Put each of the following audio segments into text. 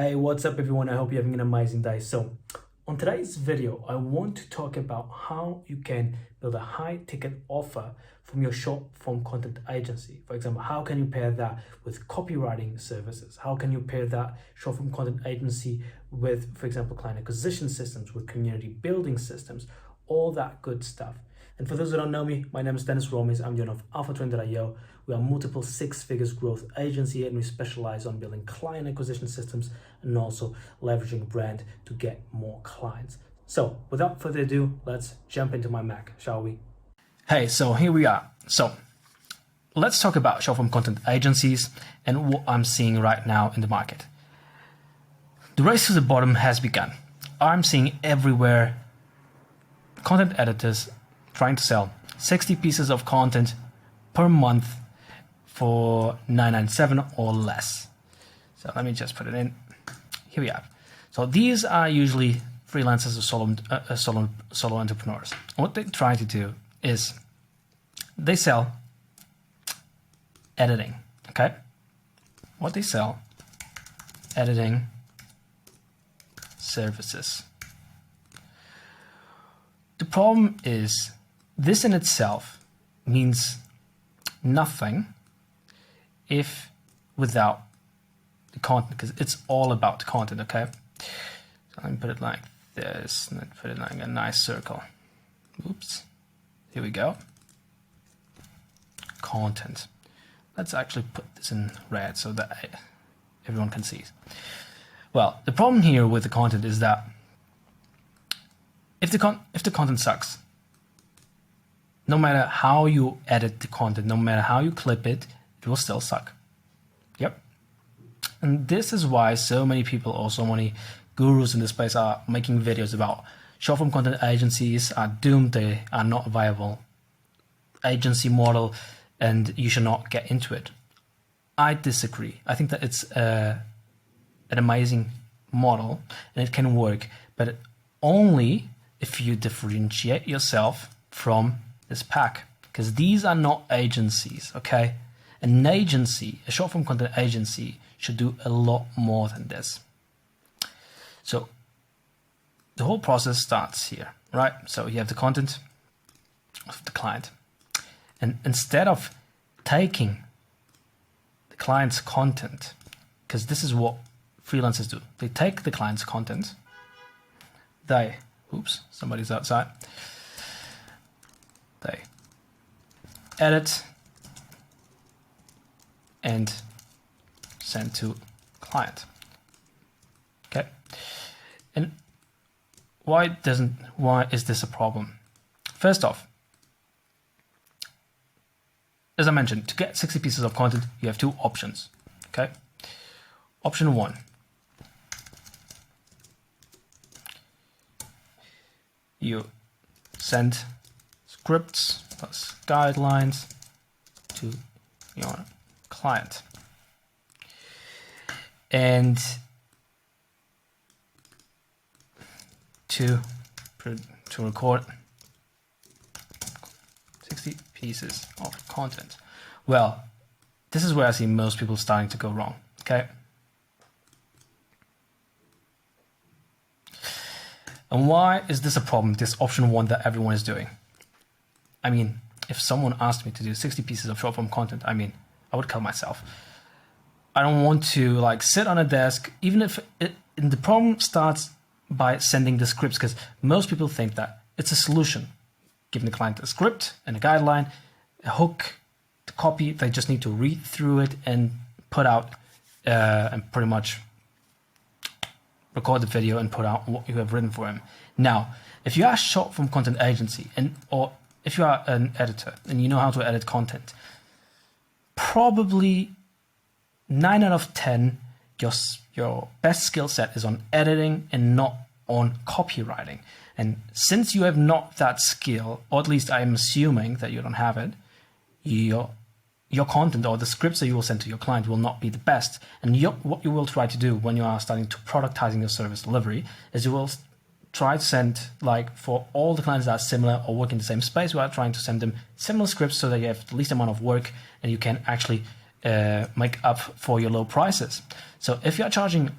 Hey, what's up everyone? I hope you're having an amazing day. So on today's video, I want to talk about how you can build a high ticket offer from your short form content agency. For example, how can you pair that with copywriting services? How can you pair that short form content agency with, for example, client acquisition systems, with community building systems, all that good stuff. And for those who don't know me, my name is Denis Rhomays. I'm the owner of AlphaTrend.io. We are multiple six-figures growth agency, and we specialize on building client acquisition systems and also leveraging brand to get more clients. So without further ado, let's jump into my Mac, shall we? Hey, so here we are. So let's talk about short-form content agencies and what I'm seeing right now in the market. The race to the bottom has begun. I'm seeing everywhere content editors trying to sell 60 pieces of content per month for $9.97 or less. So let me just put it in. Here we are. So these are usually freelancers or solo entrepreneurs. What they try to do is they sell editing. Okay, what they sell, editing services. The problem is this in itself means nothing if without the content, because it's all about the content. Okay, so let me put it like this, and then put it like a nice circle. Oops, here we go. Content. Let's actually put this in red so that everyone can see. Well, the problem here with the content is that if the content sucks, no matter how you edit the content, no matter how you clip it, it will still suck. Yep. And this is why so many people, or so many gurus in this space, are making videos about short form content agencies are doomed, they are not a viable agency model, and you should not get into it. I disagree. I think that it's an amazing model and it can work, but only if you differentiate yourself from this pack, because these are not agencies. Okay, an agency, a short form content agency, should do a lot more than this. So the whole process starts here, right? So you have the content of the client, and instead of taking the client's content, because this is what freelancers do, they take the client's content, they, oops, somebody's outside, they edit and send to client. Okay, and why is this a problem? First off, as I mentioned, to get 60 pieces of content, you have two options. Okay, option one, you send scripts plus guidelines to your client, and to record 60 pieces of content. Well, this is where I see most people starting to go wrong. Okay, and why is this a problem, this option one that everyone is doing? I mean, if someone asked me to do 60 pieces of short form content, I mean, I would kill myself. I don't want to like sit on a desk, even if and the problem starts by sending the scripts, because most people think that it's a solution. Giving the client a script and a guideline, a hook, the copy, they just need to read through it and put out and pretty much record the video and put out what you have written for him. Now, if you are a short form content agency, or if you are an editor and you know how to edit content, probably 9 out of 10, your best skill set is on editing and not on copywriting. And since you have not that skill, or at least I'm assuming that you don't have it, your content or the scripts that you will send to your client will not be the best. And what you will try to do when you are starting to productizing your service delivery is you will try to send, like, for all the clients that are similar or work in the same space, we are trying to send them similar scripts so that you have the least amount of work and you can actually make up for your low prices. So if you're charging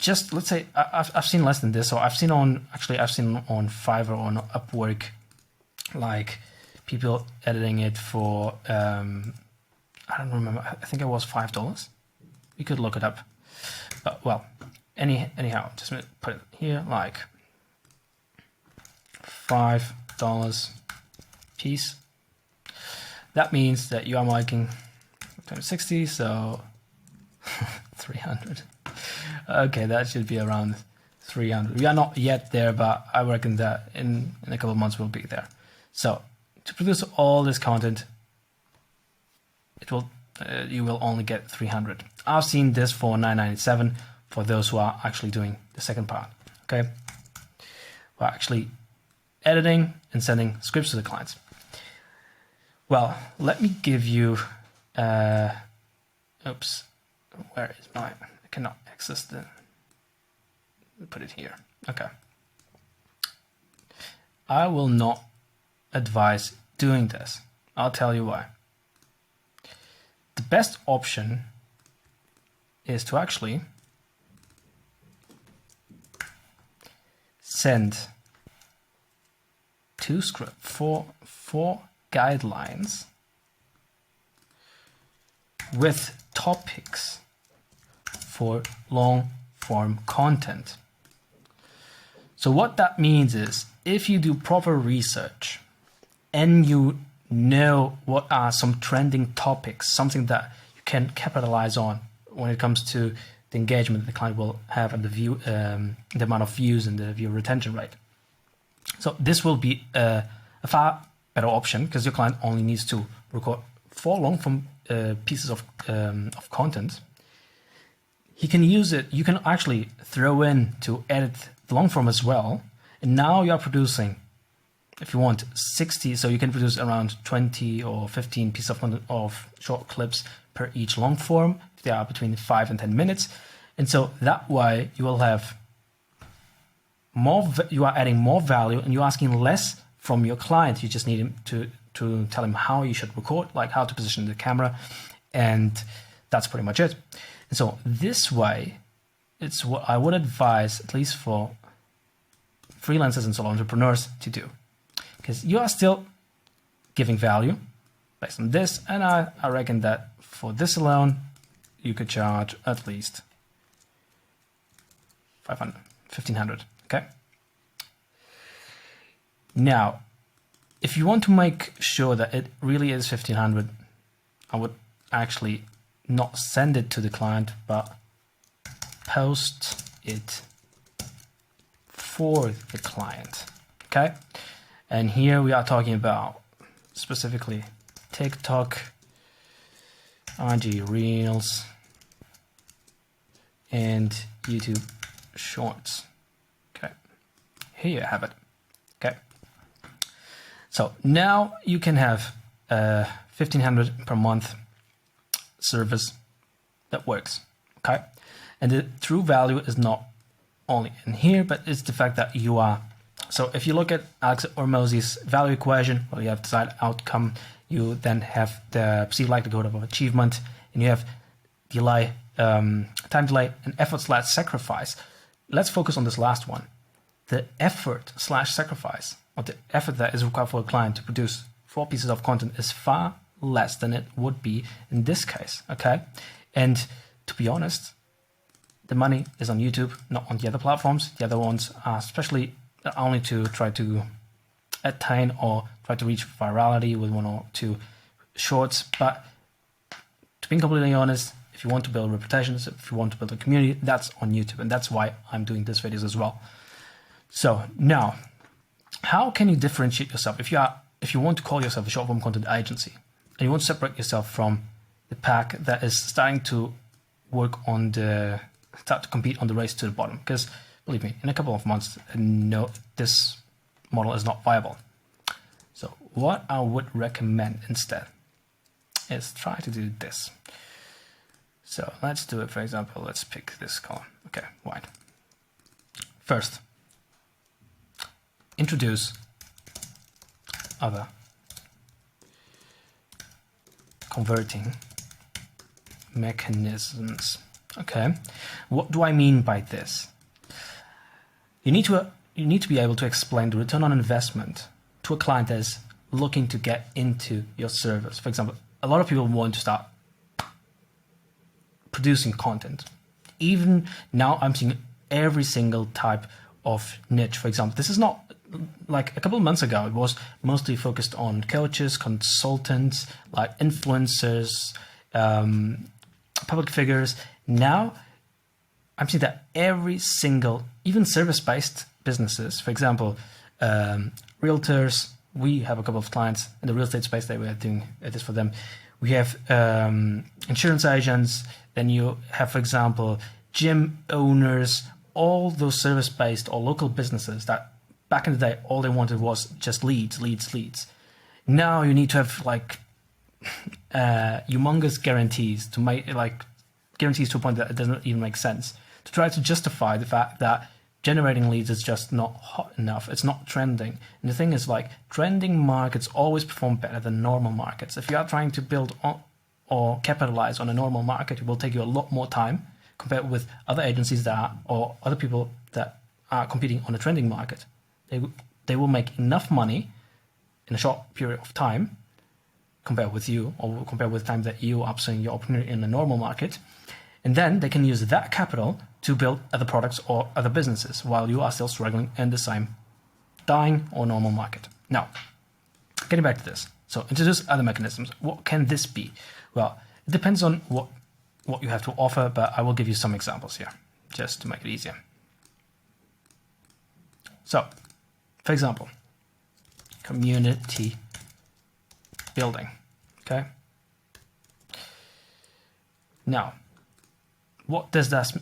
just let's say I've seen less than this. So I've seen on Fiverr or on Upwork, like people editing it for I don't remember. I think it was $5. You could look it up. But well, anyhow, just put it here, like $5 piece. That means that you are making times 60, so 300. Okay, that should be around 300. We are not yet there, but I reckon that in a couple of months we'll be there. So to produce all this content, it will you will only get 300. I've seen this for $9.97 for those who are actually doing the second part. Okay, we're actually editing and sending scripts to the clients. Well, let me give you. Oops, where is my? I cannot access the. Put it here. Okay. I will not advise doing this. I'll tell you why. The best option is to actually send four guidelines with topics for long form content. So what that means is, if you do proper research and you know what are some trending topics, something that you can capitalize on when it comes to the engagement that the client will have and the view, the amount of views and the view retention rate. So this will be a far better option, because your client only needs to record 4 long form pieces of content. He can use it. You can actually throw in to edit the long form as well. And now you are producing, if you want, 60. So you can produce around 20 or 15 pieces of content of short clips per each long form. They are between 5 and 10 minutes. And so that way you will have more, you are adding more value and you're asking less from your client. You just need him to tell him how you should record, like how to position the camera. And that's pretty much it. And so this way, it's what I would advise, at least for freelancers and solo entrepreneurs, to do. Because you are still giving value based on this. And I reckon that for this alone, you could charge at least 500, 1,500, okay? Now, if you want to make sure that it really is 1,500, I would actually not send it to the client, but post it for the client, okay? And here we are talking about specifically TikTok, IG Reels, and YouTube Shorts. Okay, here you have it. Okay, so now you can have a 1,500 per month service that works. Okay, and the true value is not only in here, but it's the fact that you are. So if you look at Alex Hormozy's value equation, well, you have desired outcome, you then have the perceived likelihood of achievement, and you have delay, time delay, and effort/sacrifice. Let's focus on this last one. The effort/sacrifice, or the effort that is required for a client to produce 4 pieces of content, is far less than it would be in this case, okay? And to be honest, the money is on YouTube, not on the other platforms. The other ones are especially only to try to attain or try to reach virality with 1 or 2 shorts. But to be completely honest, if you want to build reputations, if you want to build a community, that's on YouTube. And that's why I'm doing these videos as well. So now, how can you differentiate yourself? If you want to call yourself a short form content agency and you want to separate yourself from the pack that is starting to start to compete on the race to the bottom, because believe me, in a couple of months, no, this model is not viable. So what I would recommend instead is try to do this. So let's do it. For example, let's pick this column. Okay, white. First, introduce other converting mechanisms. Okay, what do I mean by this? You need to be able to explain the return on investment to a client that is looking to get into your service. For example, a lot of people want to start producing content. Even now, I'm seeing every single type of niche. For example, this is not like a couple of months ago. It was mostly focused on coaches, consultants, like influencers, public figures. Now, I'm seeing that every single, even service-based businesses, for example, realtors. We have a couple of clients in the real estate space that we are doing this for them. We have insurance agents. Then you have, for example, gym owners, all those service-based or local businesses that back in the day, all they wanted was just leads. Now you need to have like humongous guarantees to make guarantees to a point that it doesn't even make sense, to try to justify the fact that generating leads is just not hot enough. It's not trending. And the thing is, like, trending markets always perform better than normal markets. If you are trying to build on or capitalize on a normal market, it will take you a lot more time compared with other agencies or other people that are competing on a trending market. They will make enough money in a short period of time compared with you, or compared with the time that you are pursuing your opportunity in a normal market. And then they can use that capital to build other products or other businesses while you are still struggling in the same dying or normal market. Now, getting back to this. So introduce other mechanisms. What can this be? Well, it depends on what you have to offer, but I will give you some examples here just to make it easier. So, for example, community building. Okay. Now, what does this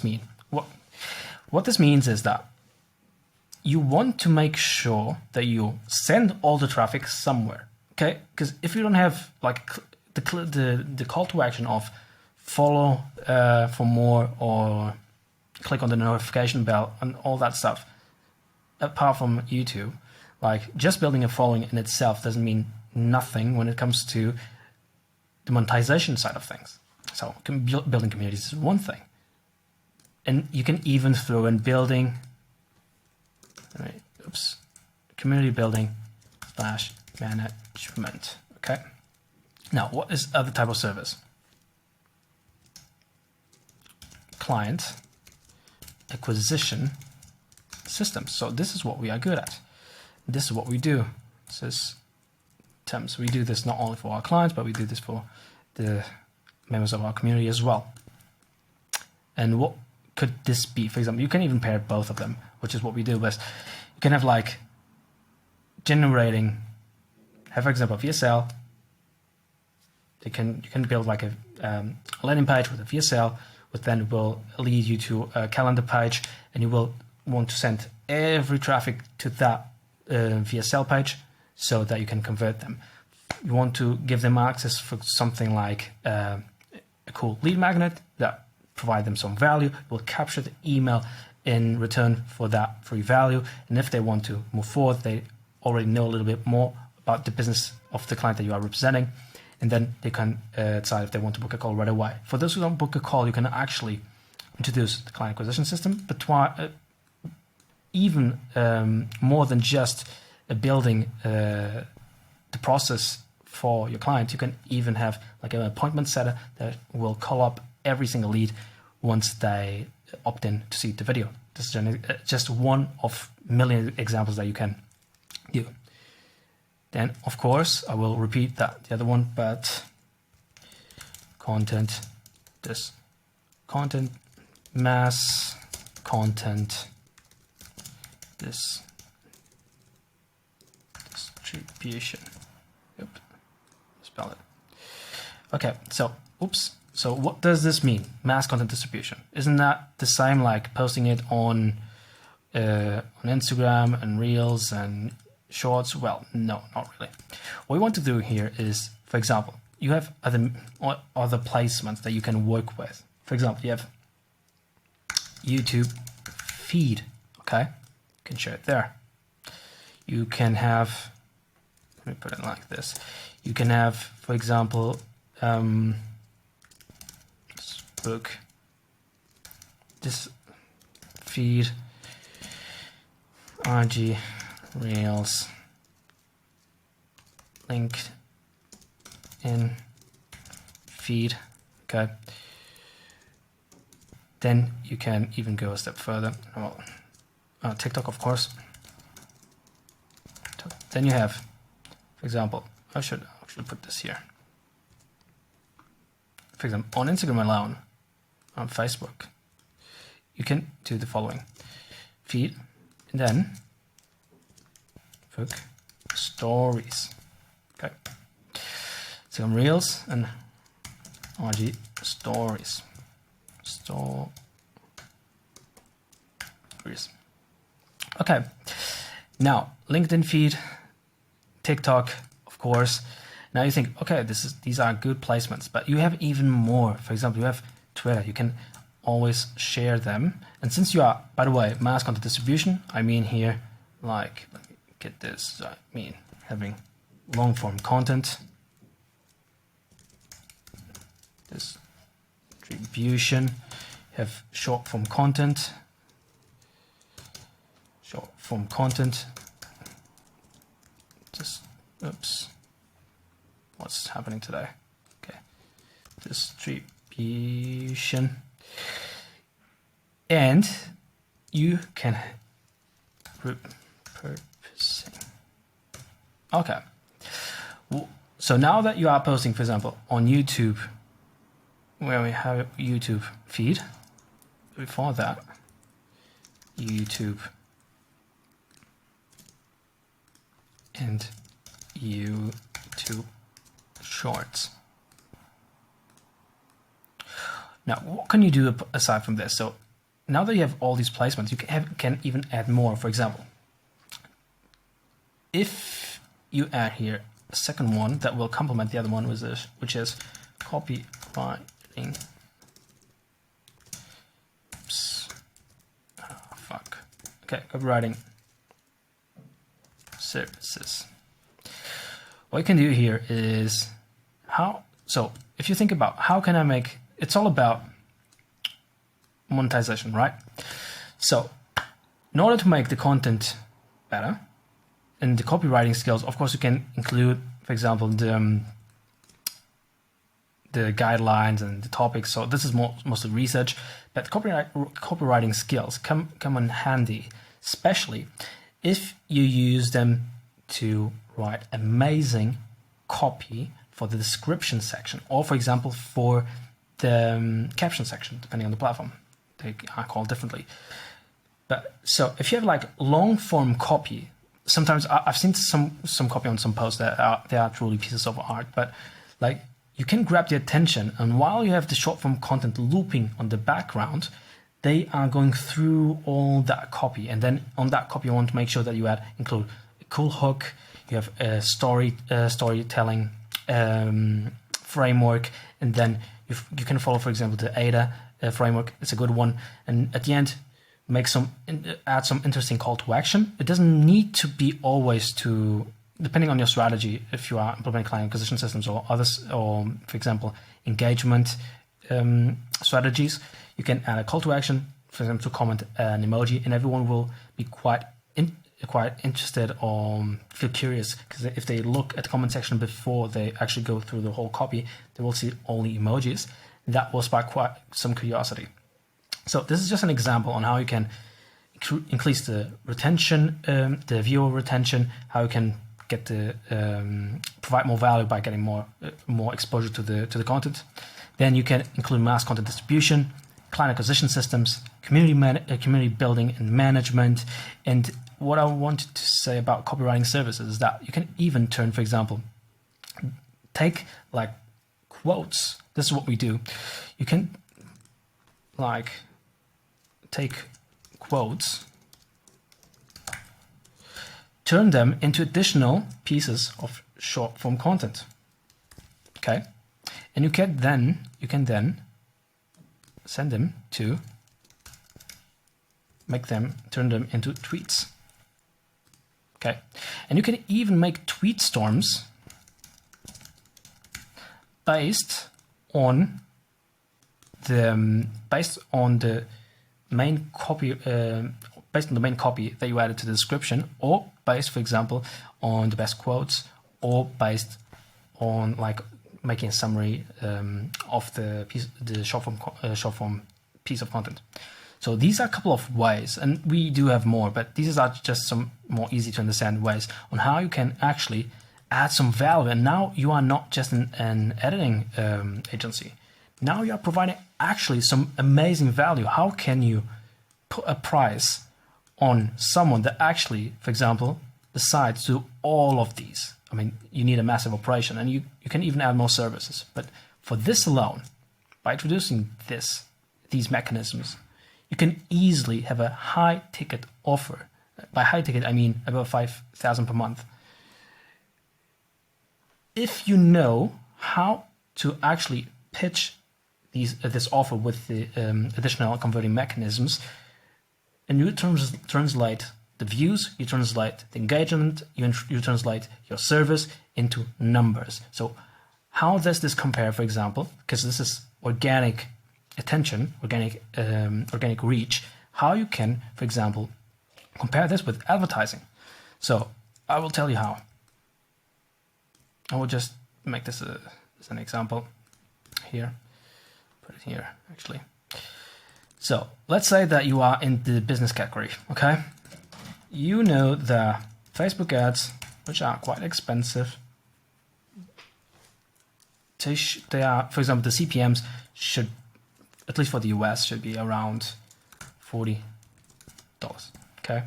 mean? What this means is that you want to make sure that you send all the traffic somewhere. Okay, because if you don't have like the call to action of follow for more or click on the notification bell and all that stuff, apart from YouTube, like just building a following in itself doesn't mean nothing when it comes to the monetization side of things. So building communities is one thing, and you can even throw in building. Community building / management. Okay. Now, what is other type of service? Client acquisition systems. So this is what we are good at. This is what we do. This is terms. We do this not only for our clients, but we do this for the members of our community as well. And what could this be? For example, you can even pair both of them, which is what we do. But you can have like generating, for example, VSL. You can build like a landing page with a VSL, which then will lead you to a calendar page, and you will want to send every traffic to that VSL page so that you can convert them. You want to give them access for something like a cool lead magnet that provide them some value. Will capture the email in return for that free value. And if they want to move forward, they already know a little bit more about the business of the client that you are representing. And then they can decide if they want to book a call right away. For those who don't book a call, you can actually introduce the client acquisition system, but even more than just building the process for your client, you can even have like an appointment setter that will call up every single lead once they opt in to see the video. This is just one of million examples that you can do. Then, of course, I will repeat the other one, but content, mass content, distribution. Yep, spell it. Okay, so, So what does this mean? Mass content distribution. Isn't that the same like posting it on Instagram and Reels and Shorts? Well, no, not really. What we want to do here is, for example, you have other placements that you can work with. For example, you have YouTube feed, okay? You can share it there. You can have, let me put it like this. You can have, for example, Facebook, this feed, IG, Reels, LinkedIn, feed, okay. Then you can even go a step further. Well, TikTok, of course. Then you have, for example, I should actually put this here. For example, on Instagram alone, on Facebook, you can do the following: feed, and then Facebook stories. Okay. Instagram Reels and RG stories. Stories. Okay. Now, LinkedIn feed, TikTok, of course. Now you think, okay, these are good placements, but you have even more. For example, you have Twitter. You can always share them. And since you are, by the way, mass content distribution, I mean here, like, let me get this. I mean having long form content. Distribution. You have short form content. Short form content. Just, oops. What's happening today? Okay. Distribution. And you can repurposing. Okay. So now that you are posting, for example, on YouTube, where we have a YouTube feed, before that, YouTube and YouTube Shorts. Now, what can you do aside from this? So now that you have all these placements, you can even add more. For example, if you add here a second one that will complement the other one with this, which is copywriting. Oops. Oh, fuck. Okay, copywriting services. What you can do here is so if you think about how can I make, it's all about monetization, right? So in order to make the content better and the copywriting skills, of course, you can include, for example, the guidelines and the topics. So this is mostly research, but copywriting skills come in handy, especially if you use them to write amazing copy for the description section, or for example for the caption section, depending on the platform. They are called differently. But so if you have like long form copy, sometimes I've seen some copy on some posts that they are truly pieces of art, but like you can grab the attention, and while you have the short form content looping on the background, they are going through all that copy, and then on that copy you want to make sure that you include a cool hook, you have a storytelling framework, and then you can follow, for example, the ADA framework. It's a good one, and at the end add some interesting call to action. It doesn't need to be always depending on your strategy, if you are implementing client acquisition systems or others, or for example engagement strategies, you can add a call to action, for example, to comment an emoji, and everyone will be quite interested or feel curious, because if they look at the comment section before they actually go through the whole copy, they will see only emojis. That will spark quite some curiosity. So this is just an example on how you can increase the retention, the viewer retention, how you can get provide more value by getting more exposure to the content. Then you can include mass content distribution, client acquisition systems, community building and management. And what I wanted to say about copywriting services is that you can even turn, for example, take like quotes. This is what we do. You can like take quotes, turn them into additional pieces of short form content. Okay, and you can then send them to turn them into tweets. Okay, and you can even make tweet storms based on based on the main copy, that you added to the description, or based, for example, on the best quotes, or based on like making a summary of the short form piece of content. So these are a couple of ways, and we do have more, but these are just some more easy to understand ways on how you can actually add some value. And now you are not just an editing agency. Now you are providing actually some amazing value. How can you put a price on someone that actually, for example, decides to do all of these? I mean, you need a massive operation, and you can even add more services. But for this alone, by introducing these mechanisms, you can easily have a high ticket offer. By high ticket, I mean about 5,000 per month. If you know how to actually pitch this offer with the additional converting mechanisms, and you translate the views, you translate the engagement, you translate your service into numbers. So how does this compare, for example, because this is organic attention, organic reach, how you can, for example, compare this with advertising. So I will tell you how. I will just make this as an example here. Put it here, actually. So let's say that you are in the business category, okay? You know the Facebook ads, which are quite expensive. They are, for example, the CPMs should, at least for the US, should be around $40, okay?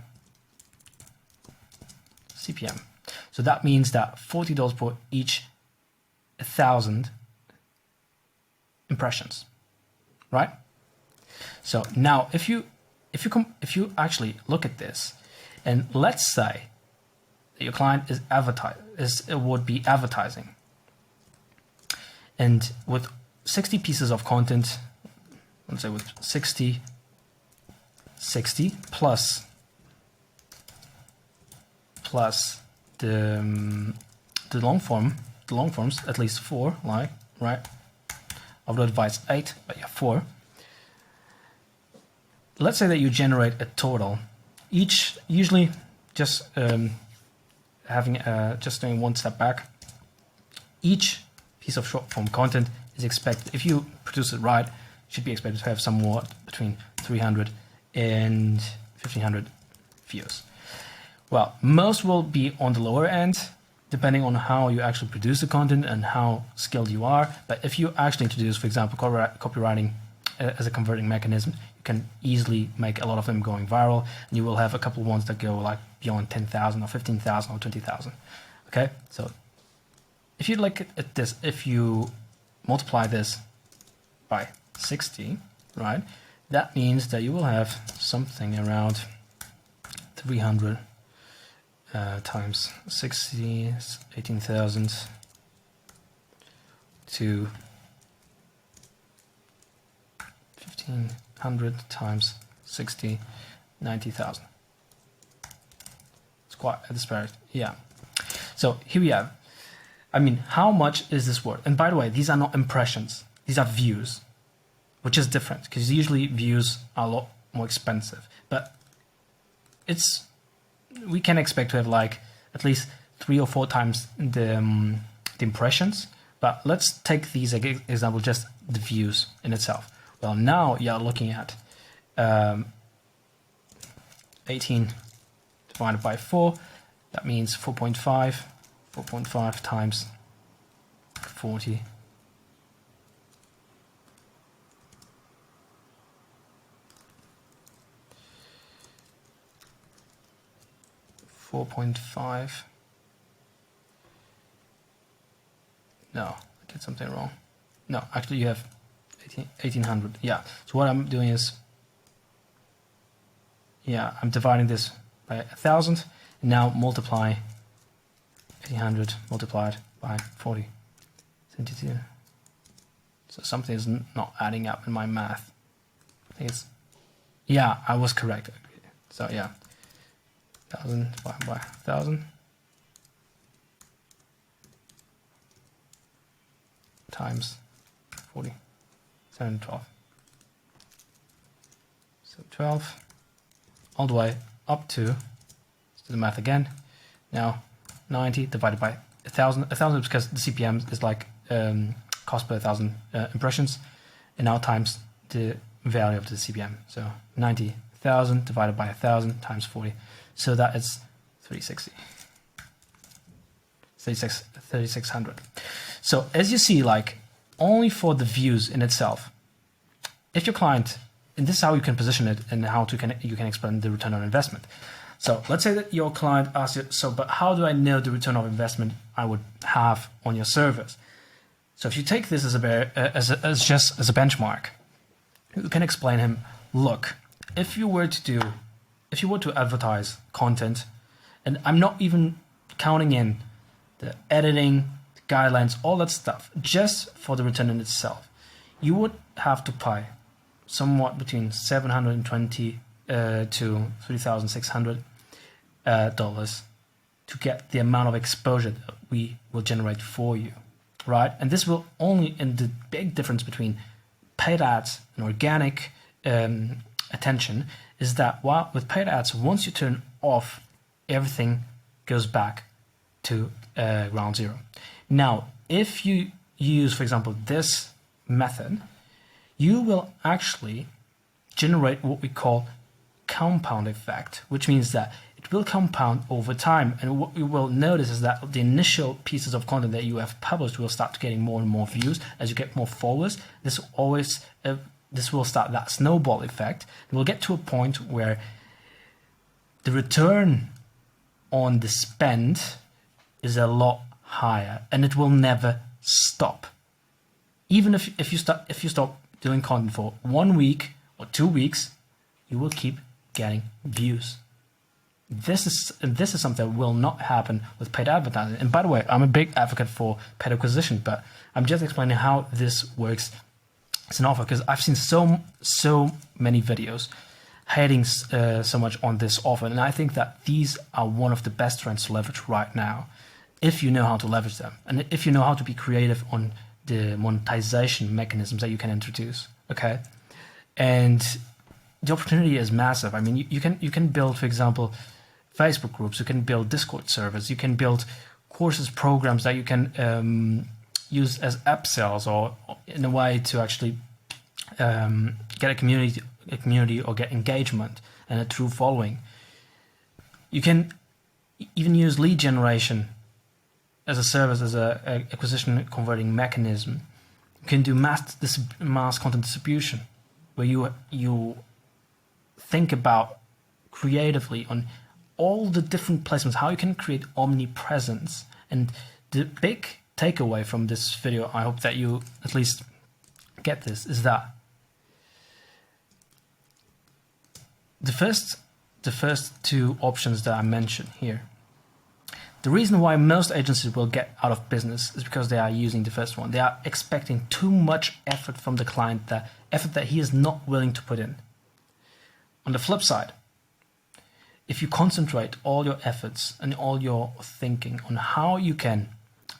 CPM. So that means that $40 for each 1,000 impressions, right? So now, if you actually look at this, and let's say that your client would be advertising, and with 60 pieces of content, let's say with 60 plus the long forms, at least 4, like, right? I would advise 8, but yeah, 4. Let's say that you generate a total, usually just just doing one step back. Each piece of short form content is expected, if you produce it right, should be expected to have somewhat between 300 and 1,500 views. Well, most will be on the lower end, depending on how you actually produce the content and how skilled you are. But if you actually introduce, for example, copywriting as a converting mechanism, you can easily make a lot of them going viral, and you will have a couple of ones that go like beyond 10,000 or 15,000 or 20,000. Okay, so if you look at this, if you multiply this by 60, right, that means that you will have something around 300 times 60, 18,000 to 1,500 times 60, 90,000. It's quite a disparity, yeah. So here we have, I mean, how much is this worth? And by the way, these are not impressions, these are views, which is different, because usually views are a lot more expensive. But we can expect to have like at least 3 or 4 times the impressions. But let's take these example, just the views in itself. Well, now you're looking at 18 divided by 4. That means 4.5. 4.5 times 40. 4.5. No, I did something wrong. No, actually you have 1,800. Yeah, so what I'm doing is, yeah, I'm dividing this by 1,000, and now multiply 1,800 multiplied by 40. 72. So something is not adding up in my math. I think it's, yeah, I was correct. So yeah, 1,000 divided by 1,000 times 40, 712. So 12 all the way up to, let's do the math again. Now 90 divided by 1,000. 1,000 is because the CPM is like cost per 1,000 impressions, and now times the value of the CPM. So 90,000 divided by 1,000 times 40. So that is 3,600. So as you see, like only for the views in itself, if your client, and this is how you can position it and how you can explain the return on investment. So let's say that your client asks you, so but how do I know the return on investment I would have on your service? So if you take this as a benchmark, you can explain him, look, if you were to advertise content, and I'm not even counting in the editing, the guidelines, all that stuff, just for the return in itself, you would have to pay somewhat between $720 to $3,600 to get the amount of exposure that we will generate for you, right? And this will only, and the big difference between paid ads and organic attention is that with paid ads, once you turn off, everything goes back to ground zero. Now, if you use, for example, this method, you will actually generate what we call compound effect, which means that it will compound over time. And what you will notice is that the initial pieces of content that you have published will start getting more and more views as you get more followers. This will start that snowball effect. And we'll get to a point where the return on the spend is a lot higher, and it will never stop. Even if you stop doing content for 1 week or 2 weeks, you will keep getting views. This is something that will not happen with paid advertising. And by the way, I'm a big advocate for paid acquisition, but I'm just explaining how this works as an offer, because I've seen so many videos hating so much on this offer, and I think that these are one of the best trends to leverage right now, if you know how to leverage them, and if you know how to be creative on the monetization mechanisms that you can introduce. Okay, and the opportunity is massive. I mean, you can build, for example, Facebook groups, you can build Discord servers, you can build courses, programs that you can use as upsells, or in a way to actually get a community or get engagement and a true following. You can even use lead generation as a service, as a acquisition converting mechanism. You can do mass content distribution, where you think about creatively on all the different placements, how you can create omnipresence. And the big takeaway from this video, I hope that you at least get this, is that the first two options that I mentioned here, the reason why most agencies will get out of business is because they are using the first one. They are expecting too much effort from the client, that effort that he is not willing to put in. On the flip side, if you concentrate all your efforts and all your thinking on how you can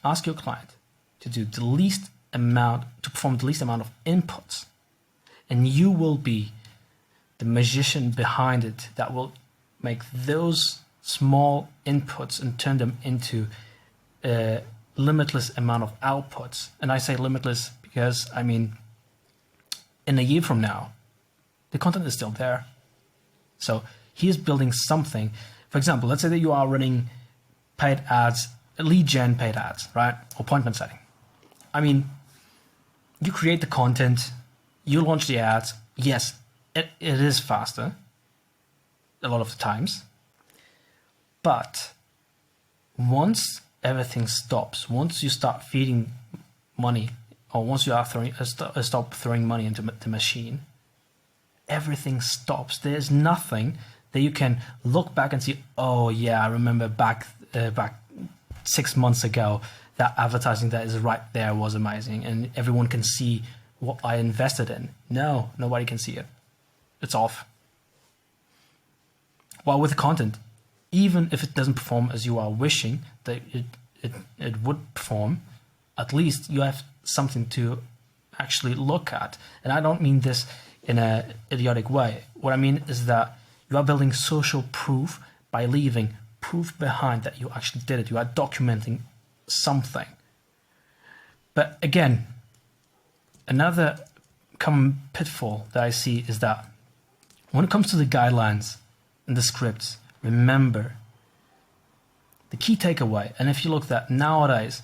ask your client to do the least amount, to perform the least amount of inputs, and you will be the magician behind it that will make those small inputs and turn them into a limitless amount of outputs. And I say limitless because, I mean, in a year from now, the content is still there. So he is building something. For example, let's say that you are running paid ads, lead gen paid ads, right? Appointment setting. I mean, you create the content, you launch the ads. Yes, it is faster a lot of the times. But once everything stops, once you start feeding money, or once you are stop throwing money into the machine, everything stops. There's nothing that you can look back and see, oh yeah, I remember back 6 months ago, that advertising that is right there was amazing, and everyone can see what I invested in. No, nobody can see it. It's off. While with the content, even if it doesn't perform as you are wishing that it would perform, at least you have something to actually look at. And I don't mean this, in a idiotic way. What I mean is that you are building social proof by leaving proof behind that you actually did it. You are documenting something. But again, another common pitfall that I see is that when it comes to the guidelines and the scripts, remember the key takeaway. And if you look at nowadays,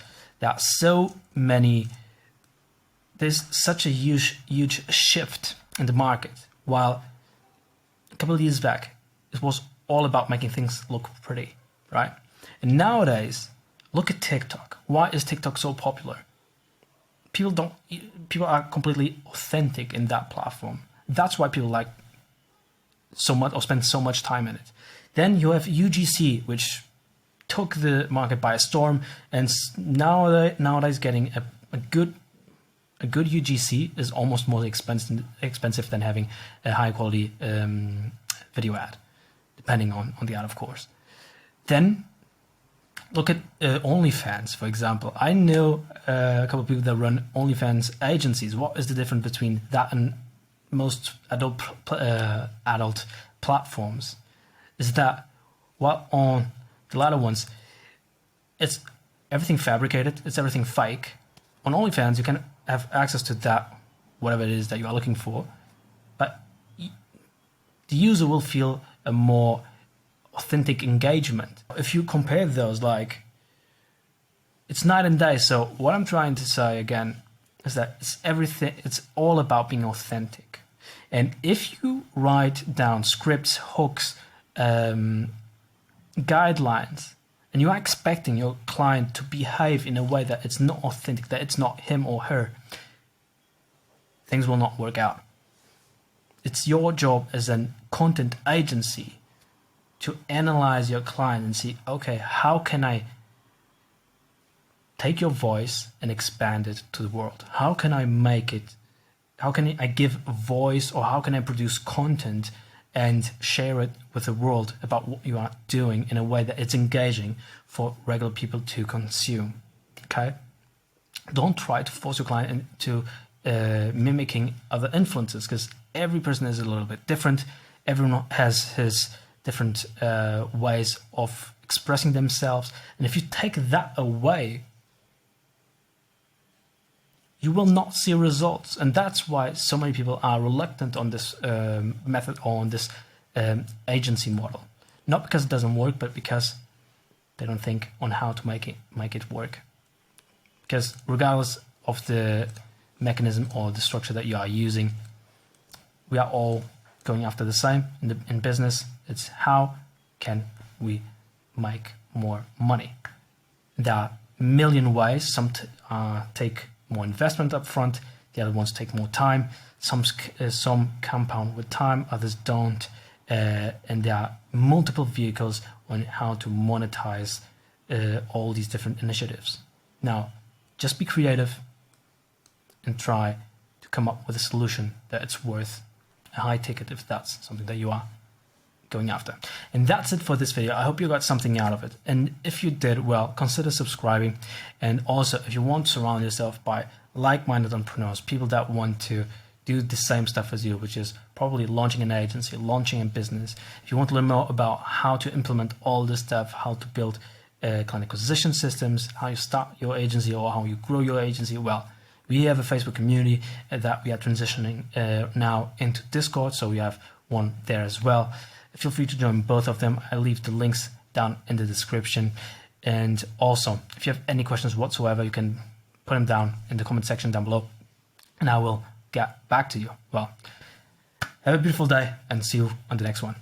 there's such a huge shift in the market. While a couple of years back, it was all about making things look pretty, right? And nowadays, look at TikTok. Why is TikTok so popular? People are completely authentic in that platform. That's why people like so much or spend so much time in it. Then you have UGC, which took the market by a storm, and nowadays getting a good UGC is almost more expensive than having a high quality video ad, depending on the ad, of course. Then look at OnlyFans, for example. I know a couple of people that run OnlyFans agencies. What is the difference between that and most adult platforms? Is that while on the latter ones, it's everything fabricated, it's everything fake. On OnlyFans, you can have access to that, whatever it is that you are looking for, but the user will feel a more authentic engagement. If you compare those, like, it's night and day. So what I'm trying to say again is that it's all about being authentic. And if you write down scripts, hooks, guidelines, and you are expecting your client to behave in a way that it's not authentic, that it's not him or her, things will not work out. It's your job as a content agency to analyze your client and see, okay, how can I take your voice and expand it to the world? How can I make it? How can I give a voice, or how can I produce content and share it with the world about what you are doing in a way that it's engaging for regular people to consume? Okay? Don't try to force your client into mimicking other influencers, because every person is a little bit different. Everyone has his different ways of expressing themselves. And if you take that away, you will not see results. And that's why so many people are reluctant on this method, or on this agency model. Not because it doesn't work, but because they don't think on how to make it work. Because regardless of the mechanism or the structure that you are using, we are all going after the same in business. It's how can we make more money? There are a million ways. Some take more investment up front, the other ones take more time. Some compound with time, others don't. And there are multiple vehicles on how to monetize all these different initiatives. Now, just be creative and try to come up with a solution that it's worth a high ticket, if that's something that you are going after. And that's it for this video. I hope you got something out of it. And if you did, well, consider subscribing. And also, if you want to surround yourself by like-minded entrepreneurs, people that want to do the same stuff as you, which is probably launching an agency, launching a business. If you want to learn more about how to implement all this stuff, how to build client acquisition systems, how you start your agency or how you grow your agency, well, we have a Facebook community that we are transitioning now into Discord, so we have one there as well. Feel free to join both of them. I'll leave the links down in the description. And also, if you have any questions whatsoever, you can put them down in the comment section down below, and I will get back to you. Well, have a beautiful day, and see you on the next one.